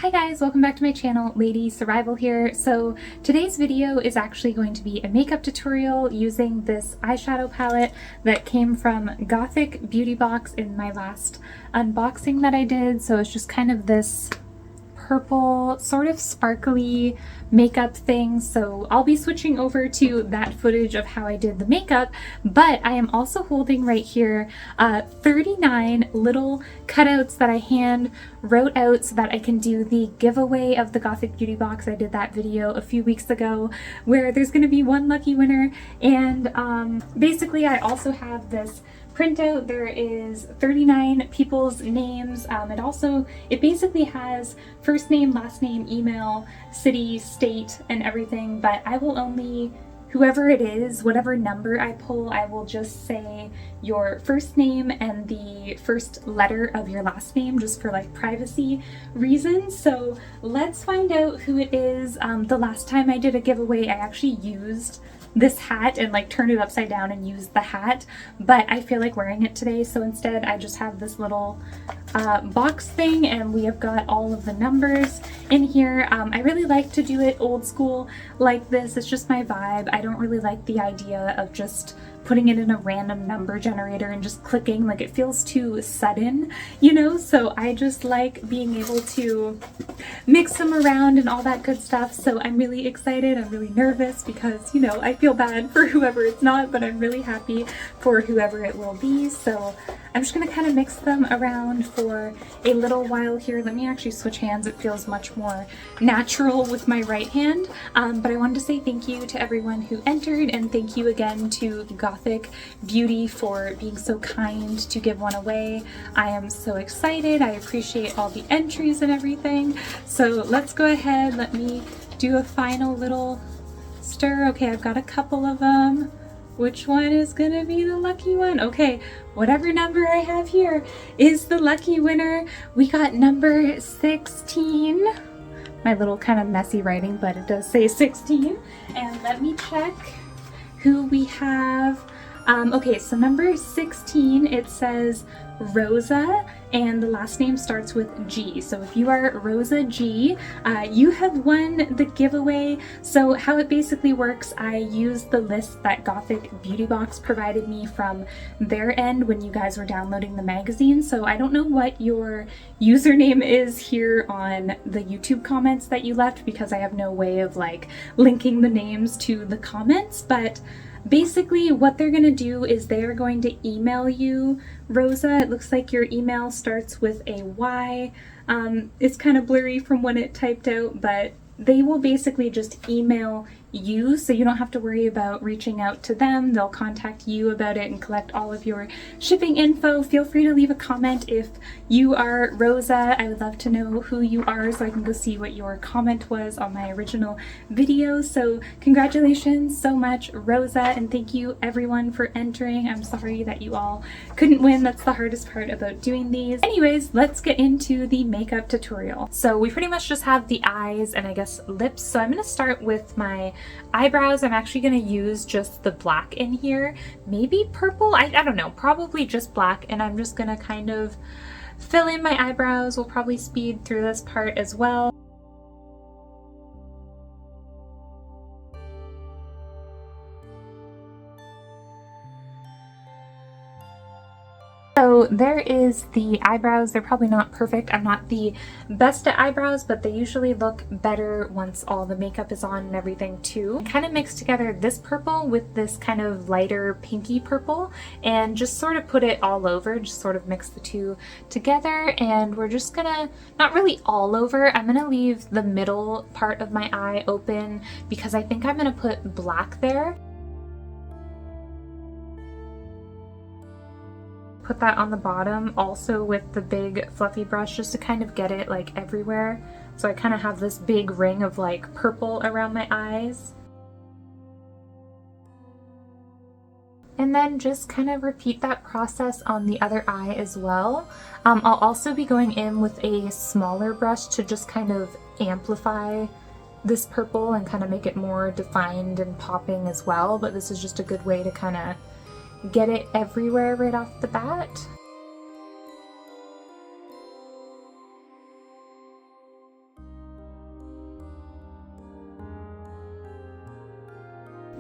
Hi guys, welcome back to my channel, Ladysurvival here. So today's video is actually going to be a makeup tutorial using this eyeshadow palette that came from Gothic Beauty Box in my last unboxing that I did. So it's just kind of this purple, sort of sparkly makeup thing. So I'll be switching over to that footage of how I did the makeup, but I am also holding right here 39 little cutouts that I hand wrote out so that I can do the giveaway of the Gothic Beauty Box. I did that video a few weeks ago where there's going to be one lucky winner, and basically I also have this printout. There is 39 people's names. It basically has first name, last name, email, city, state, and everything, but I will only, whoever it is, whatever number I pull, I will just say your first name and the first letter of your last name, just for like privacy reasons. So let's find out who it is. The last time I did a giveaway, I actually used this hat and like turned it upside down and used the hat, but I feel like wearing it today, so instead I just have this little box thing, and we have got all of the numbers in here. I really like to do it old school like this. It's just my vibe. I don't really like the idea of just putting it in a random number generator and just clicking. Like, it feels too sudden, you know? So I just like being able to mix them around and all that good stuff. So I'm really excited. I'm really nervous because, you know, I feel bad for whoever it's not, but I'm really happy for whoever it will be. So I'm just gonna kind of mix them around for a little while here. Let me actually switch hands. It feels much more natural with my right hand. But I wanted to say thank you to everyone who entered, and thank you again to Gothic Beauty for being so kind to give one away. I am so excited. I appreciate all the entries and everything. So let's go ahead. Let me do a final little stir. Okay, I've got a couple of them. Which one is gonna be the lucky one? Okay, whatever number I have here is the lucky winner. We got number 16. My little kind of messy writing, but it does say 16. And let me check who we have. Okay, so number 16, it says Rosa, and the last name starts with G. So if you are Rosa G, you have won the giveaway. So how it basically works, I used the list that Gothic Beauty Box provided me from their end when you guys were downloading the magazine. So I don't know what your username is here on the YouTube comments that you left, because I have no way of like linking the names to the comments, but basically what they're going to do is they're going to email you, Rosa. It looks like your email starts with a Y. It's kind of blurry from when it typed out, but they will basically just email you, so you don't have to worry about reaching out to them. They'll contact you about it and collect all of your shipping info. Feel free to leave a comment if you are Rosa. I would love to know who you are so I can go see what your comment was on my original video. So congratulations so much, Rosa, and thank you everyone for entering. I'm sorry that you all couldn't win. That's the hardest part about doing these. Anyways, let's get into the makeup tutorial. So we pretty much just have the eyes and I guess lips. So I'm going to start with my eyebrows. I'm actually going to use just the black in here, maybe purple, I don't know, probably just black, and I'm just going to kind of fill in my eyebrows. We'll probably speed through this part as well. So there is the eyebrows. They're probably not perfect. I'm not the best at eyebrows, but they usually look better once all the makeup is on and everything too. I kind of mixed together this purple with this kind of lighter pinky purple and just sort of put it all over, just sort of mix the two together. And we're just gonna, not really all over, I'm gonna leave the middle part of my eye open because I think I'm gonna put black there. Put that on the bottom also with the big fluffy brush just to kind of get it like everywhere. So I kind of have this big ring of like purple around my eyes. And then just kind of repeat that process on the other eye as well. I'll also be going in with a smaller brush to just kind of amplify this purple and kind of make it more defined and popping as well. But this is just a good way to kind of get it everywhere right off the bat.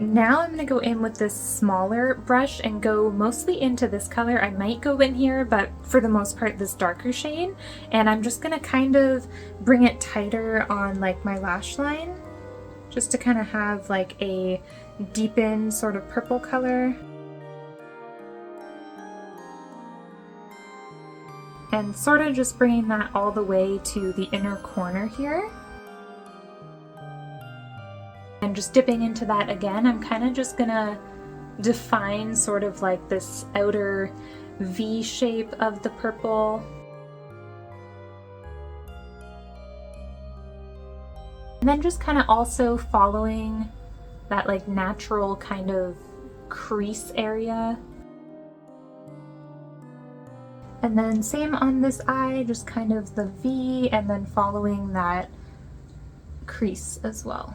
Now I'm going to go in with this smaller brush and go mostly into this color. I might go in here, but for the most part this darker shade. And I'm just going to kind of bring it tighter on like my lash line, just to kind of have like a deepened sort of purple color. And sort of just bringing that all the way to the inner corner here. And just dipping into that again, I'm kind of just gonna define sort of like this outer V shape of the purple. And then just kind of also following that like natural kind of crease area. And then same on this eye, just kind of the V and then following that crease as well.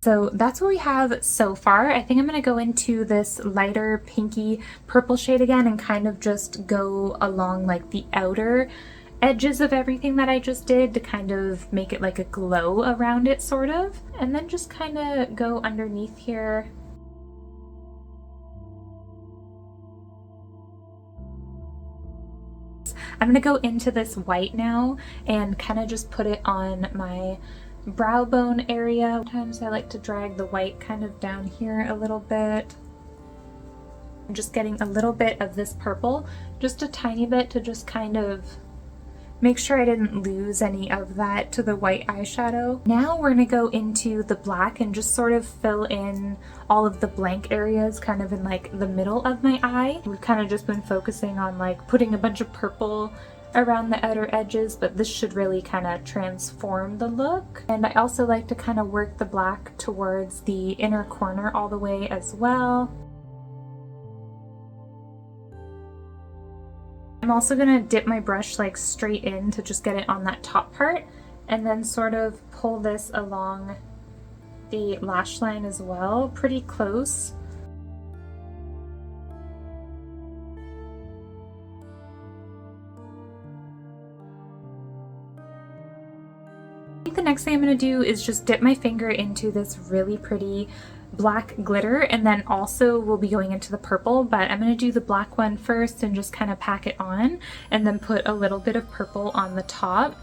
So that's what we have so far. I think I'm going to go into this lighter pinky purple shade again and kind of just go along like the outer edges of everything that I just did to kind of make it like a glow around it sort of. And then just kind of go underneath here. I'm going to go into this white now and kind of just put it on my brow bone area. Sometimes I like to drag the white kind of down here a little bit. I'm just getting a little bit of this purple, just a tiny bit, to just kind of make sure I didn't lose any of that to the white eyeshadow. Now we're going to go into the black and just sort of fill in all of the blank areas kind of in like the middle of my eye. We've kind of just been focusing on like putting a bunch of purple around the outer edges, but this should really kind of transform the look. And I also like to kind of work the black towards the inner corner all the way as well. I'm also going to dip my brush like straight in to just get it on that top part and then sort of pull this along the lash line as well, pretty close. I think the next thing I'm going to do is just dip my finger into this really pretty black glitter, and then also we'll be going into the purple, but I'm going to do the black one first and just kind of pack it on and then put a little bit of purple on the top.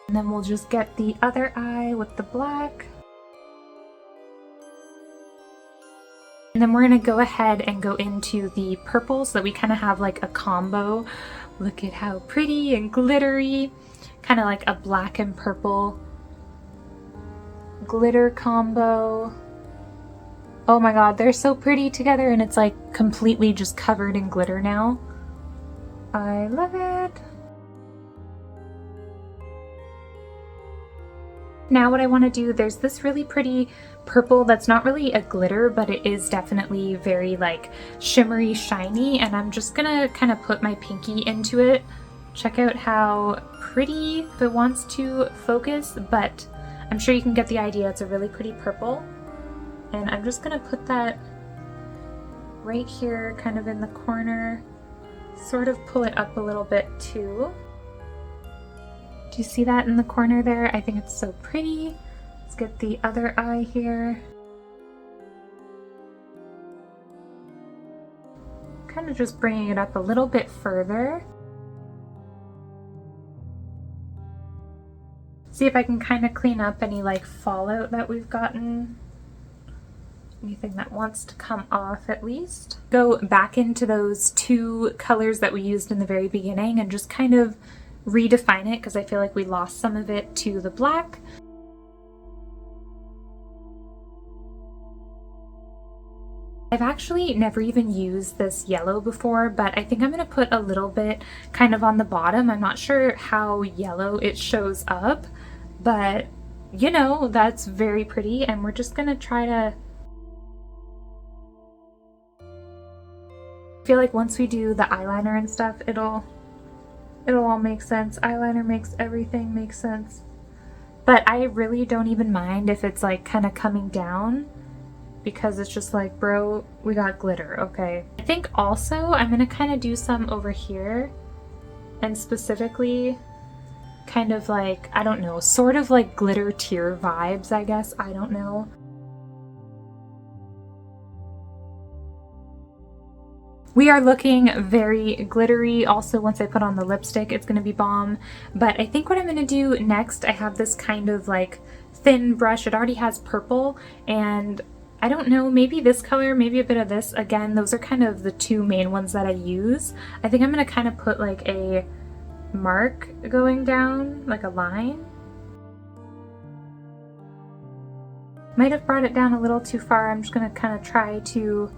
And then we'll just get the other eye with the black. And then we're going to go ahead and go into the purple so that we kind of have like a combo. Look at how pretty and glittery, kind of like a black and purple glitter combo. Oh my god, they're so pretty together, and it's like completely just covered in glitter now. I love it. Now what I want to do, there's this really pretty purple that's not really a glitter, but it is definitely very like shimmery, shiny, and I'm just gonna kind of put my pinky into it. Check out how pretty it wants to focus, but I'm sure you can get the idea. It's a really pretty purple. And I'm just gonna put that right here, kind of in the corner, sort of pull it up a little bit too. Do you see that in the corner there? I think it's so pretty. Let's get the other eye here. Kind of just bringing it up a little bit further. See if I can kind of clean up any like fallout that we've gotten. Anything that wants to come off at least. Go back into those two colors that we used in the very beginning and just kind of redefine it, because I feel like we lost some of it to the black. I've actually never even used this yellow before, but I think I'm going to put a little bit kind of on the bottom. I'm not sure how yellow it shows up, but you know, that's very pretty, and we're just going to try to... I feel like once we do the eyeliner and stuff, it'll all make sense. Eyeliner makes everything make sense. But I really don't even mind if it's like kind of coming down, because it's just like, bro, we got glitter, okay? I think also I'm gonna kind of do some over here and specifically kind of like, I don't know, sort of like glitter tear vibes, I guess. I don't know. We are looking very glittery. Also, once I put on the lipstick, it's going to be bomb. But I think what I'm going to do next, I have this kind of like thin brush. It already has purple, and I don't know, maybe this color, maybe a bit of this. Again, those are kind of the two main ones that I use. I think I'm going to kind of put like a mark going down, like a line. Might have brought it down a little too far. I'm just going to kind of try to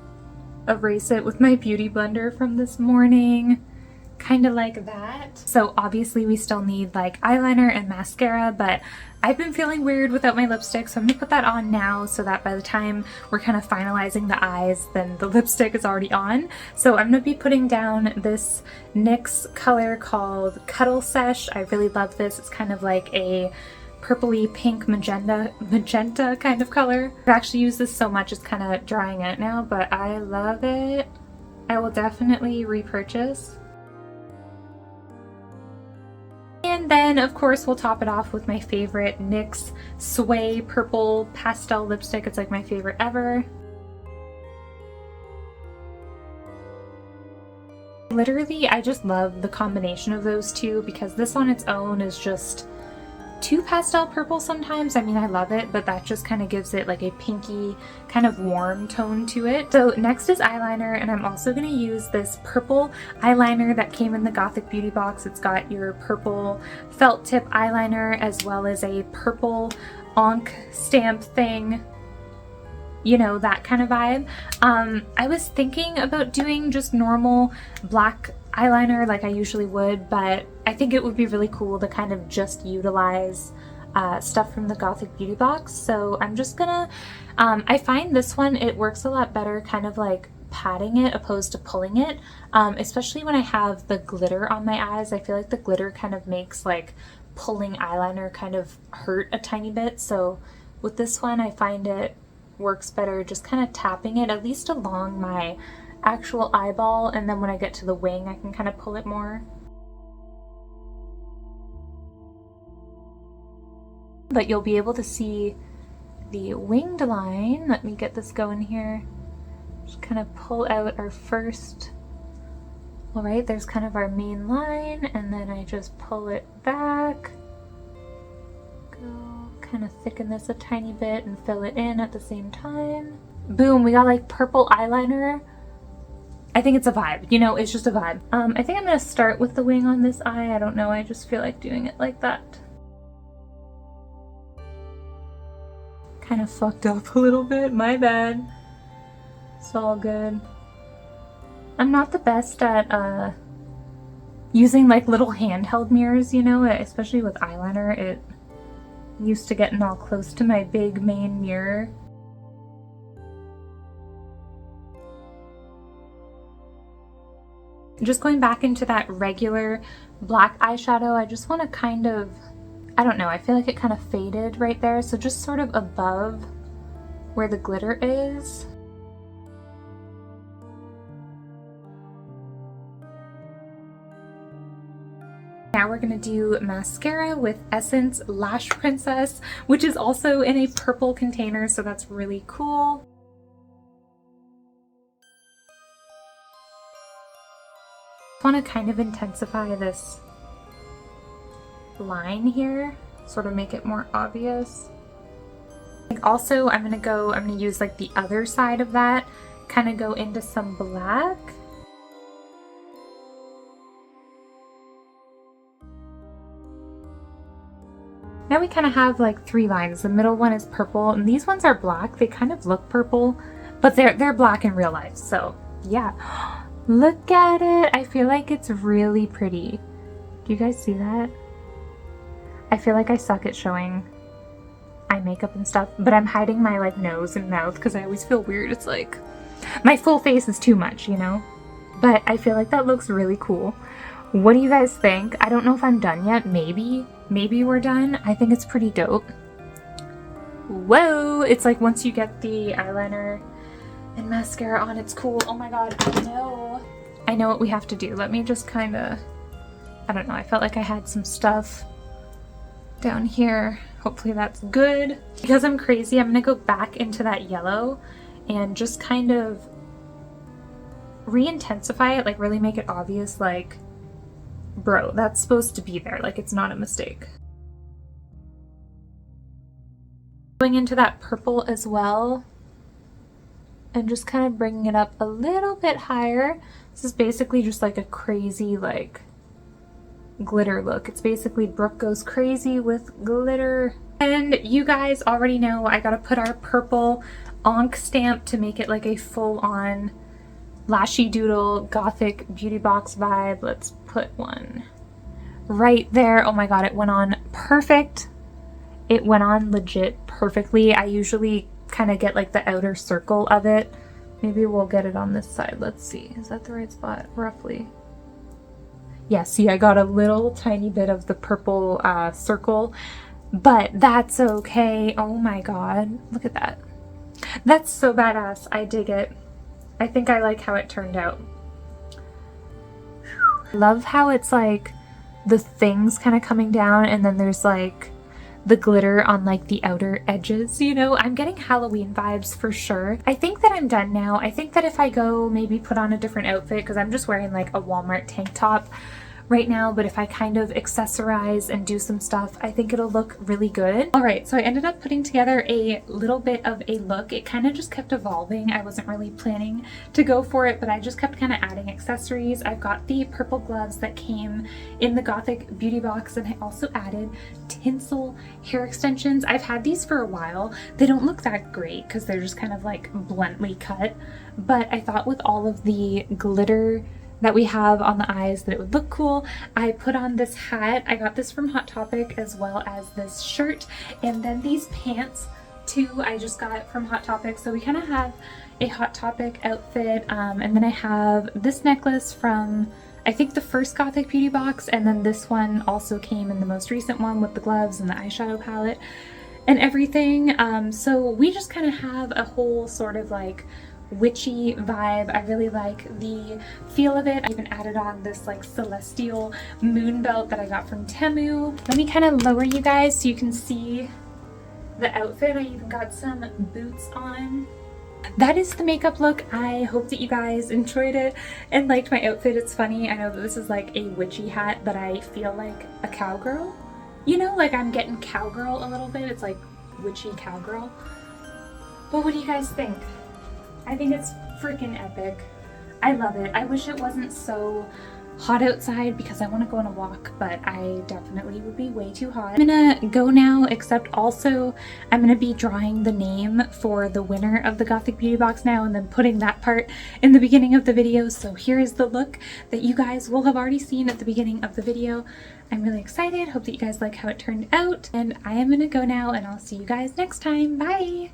erase it with my beauty blender from this morning, kind of like that. So obviously we still need like eyeliner and mascara, but I've been feeling weird without my lipstick, so I'm gonna put that on now so that by the time we're kind of finalizing the eyes, then the lipstick is already on. So I'm gonna be putting down this NYX color called Cuddle Sesh. I really love this. It's kind of like a purpley pink magenta kind of color. I've actually used this so much it's kind of drying out now, but I love it. I will definitely repurchase. And then of course we'll top it off with my favorite NYX Sway purple pastel lipstick. It's like my favorite ever. Literally, I just love the combination of those two because this on its own is just too pastel purple sometimes. I mean, I love it, but that just kind of gives it like a pinky kind of warm tone to it. So next is eyeliner, and I'm also going to use this purple eyeliner that came in the Gothic Beauty Box. It's got your purple felt tip eyeliner as well as a purple onk stamp thing. You know, that kind of vibe. I was thinking about doing just normal black eyeliner like I usually would, but I think it would be really cool to kind of just utilize stuff from the Gothic Beauty Box. So I'm just gonna, I find this one, it works a lot better kind of like patting it opposed to pulling it, especially when I have the glitter on my eyes. I feel like the glitter kind of makes like pulling eyeliner kind of hurt a tiny bit. So with this one, I find it works better just kind of tapping it at least along my actual eyeball, and then when I get to the wing I can kind of pull it more. But you'll be able to see the winged line. Let me get this going here. Just kind of pull out our first, all right, there's kind of our main line, and then I just pull it back. Go kind of thicken this a tiny bit and fill it in at the same time. Boom, we got like purple eyeliner. I think it's a vibe, you know, it's just a vibe. I think I'm gonna start with the wing on this eye. I don't know, I just feel like doing it like that. Kind of fucked up a little bit, my bad. It's all good. I'm not the best at using like little handheld mirrors, you know, especially with eyeliner. It used to getting all close to my big main mirror. Just going back into that regular black eyeshadow, I just want to kind of, I don't know, I feel like it kind of faded right there, so just sort of above where the glitter is. Now we're going to do mascara with Essence Lash Princess, which is also in a purple container, so that's really cool. I want to kind of intensify this line here, sort of make it more obvious. Also, I'm going to use like the other side of that, kind of go into some black. Now we kind of have like three lines. The middle one is purple, and these ones are black. They kind of look purple, but they're black in real life. So yeah, look at it. I feel like it's really pretty. Do you guys see that? I feel like I suck at showing eye makeup and stuff, but I'm hiding my like nose and mouth because I always feel weird. It's like my full face is too much, you know? But I feel like that looks really cool. What do you guys think? I don't know if I'm done yet. Maybe we're done. I think it's pretty dope. Whoa! It's like once you get the eyeliner and mascara on, it's cool. Oh my god, I know what we have to do. Let me just kind of I don't know, I felt like I had some stuff down here. Hopefully that's good. Because I'm crazy, I'm gonna go back into that yellow and just kind of re-intensify it, like really make it obvious, like, bro, that's supposed to be there, like it's not a mistake. Going into that purple as well and just kind of bringing it up a little bit higher. This is basically just like a crazy like glitter look. It's basically Brooke goes crazy with glitter. And you guys already know I gotta put our purple Onk stamp to make it like a full-on Lashy Doodle Gothic Beauty Box vibe. Let's put one right there. Oh my god, it went on perfect. It went on legit perfectly. I usually kind of get like the outer circle of it. Maybe we'll get it on this side. Let's see. Is that the right spot? Roughly. Yeah, see, I got a little tiny bit of the purple circle, but that's okay. Oh my god. Look at that. That's so badass. I dig it. I think I like how it turned out. I love how it's like the things kind of coming down and then there's like the glitter on like the outer edges, you know? I'm getting Halloween vibes for sure. I think that I'm done now. I think that if I go maybe put on a different outfit, because I'm just wearing like a Walmart tank top right now, but if I kind of accessorize and do some stuff, I think it'll look really good. All right, so I ended up putting together a little bit of a look. It kind of just kept evolving. I wasn't really planning to go for it, but I just kept kind of adding accessories. I've got the purple gloves that came in the Gothic Beauty Box, and I also added tinsel hair extensions. I've had these for a while. They don't look that great because they're just kind of like bluntly cut, but I thought with all of the glitter that we have on the eyes that it would look cool. I put on this hat. I got this from Hot Topic, as well as this shirt, and then these pants too I just got from Hot Topic. So we kind of have a Hot Topic outfit, and then I have this necklace from I think the first Gothic Beauty Box, and then this one also came in the most recent one with the gloves and the eyeshadow palette and everything. So we just kind of have a whole sort of like witchy vibe. I really like the feel of it. I even added on this like celestial moon belt that I got from Temu. Let me kind of lower you guys so you can see the outfit. I even got some boots on. That is the makeup look. I hope that you guys enjoyed it and liked my outfit. It's funny, I know that this is like a witchy hat, but I feel like a cowgirl. You know, like I'm getting cowgirl a little bit. It's like witchy cowgirl. But what do you guys think? I think it's freaking epic. I love it. I wish it wasn't so hot outside because I want to go on a walk, but I definitely would be way too hot. I'm gonna go now, except also I'm gonna be drawing the name for the winner of the Gothic Beauty Box now and then putting that part in the beginning of the video. So here is the look that you guys will have already seen at the beginning of the video. I'm really excited. Hope that you guys like how it turned out, and I am gonna go now and I'll see you guys next time. Bye!